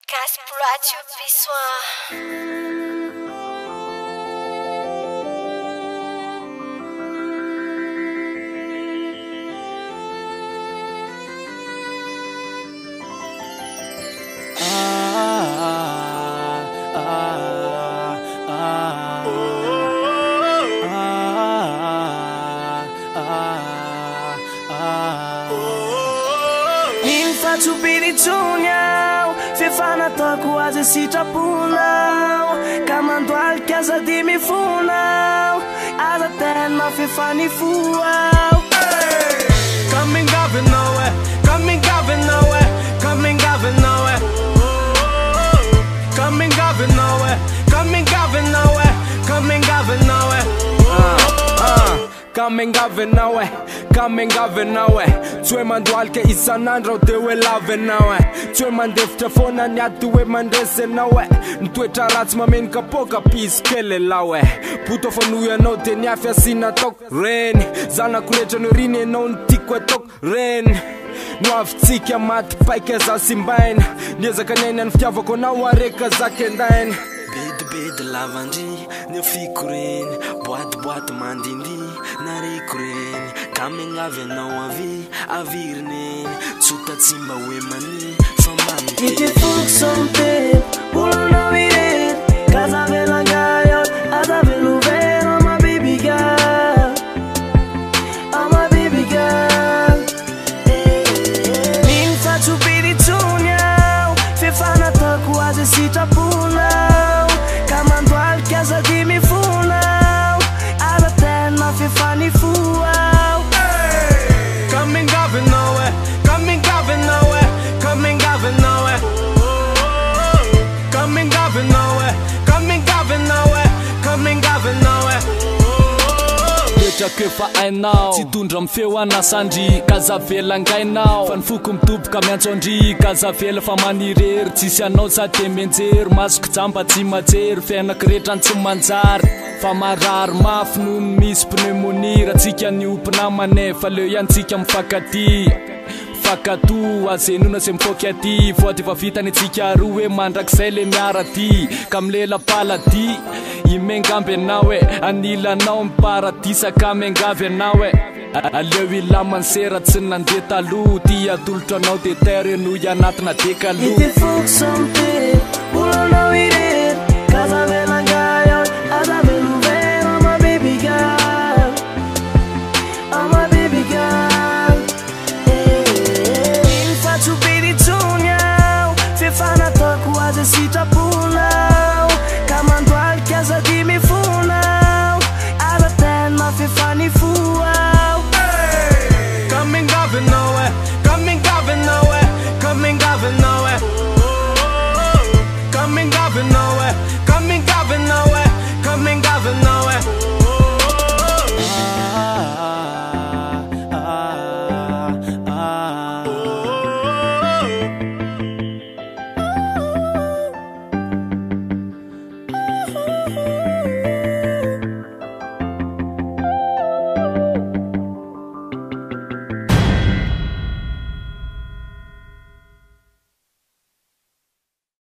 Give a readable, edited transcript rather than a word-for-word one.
Gasy Ploit au besoin. Subiritsuniao fefana toko azy sitraponao ka mandoaly kiasa di mifonao aza tena fefanifoao coming avinao e coming avinao e coming avinao e coming avinao e coming avinao e coming avinao e coming avinao e coming avinao e tsue mandoaly ke isanandro de hoe lavenao e tsue mandefitra fona niady hoe mandresenao e nitoetra ratsy mameny kapoka pisy kely lao e poto fanoy anao de niafy asina ataoko reny zanako rehetra no riny anao nitiko ataoko reny no avitsika maty paika za simbaina niezaka niaina ny fitiavako anao areka zakendaina bedibedy lavandry neofiko reny boatyboaty mandindy nareko reny coming avinao avirineny tsotatsimba hoe mani fa manity ity foko sompe olonao ireny kazavelangayo azavelovera ama baby girl miny fatsopiritsony ao fefanatako azy sitraponao ka mandoaly kiasa di mifonao aza tena fefanifoao coming avinao e coming avinao e coming avinao e coming avinao e coming avinao e coming avinao e Ke fa ainao tsy tondra mifeo anasandry kazavelangainao fa nifoko mitoboka miantsondry kazavela fa manirery tsisy anao sady de menjery masoko jamba tsy majery fiainako rehetra ny tsy manjary fa marary mafy noho ny misy pneumonie ratsika niompina manefa leo iantsika mifakaty fakato azenona se mifoky aty voaty efa vitany atsika roa hoe mandrakizay le miara ty ka milela palady imengamby anao e anilanao miparadisaka mengavy anao e aleo ilamany sera tsy nandeha taloha ty atolotra anao de tereno ianatina dekaloha ity foko sompe olonao ireny kazavelangayo azavelovera ama baby girl ama baby girl iny fatsopiritsony ao fefanatako azy sitrapo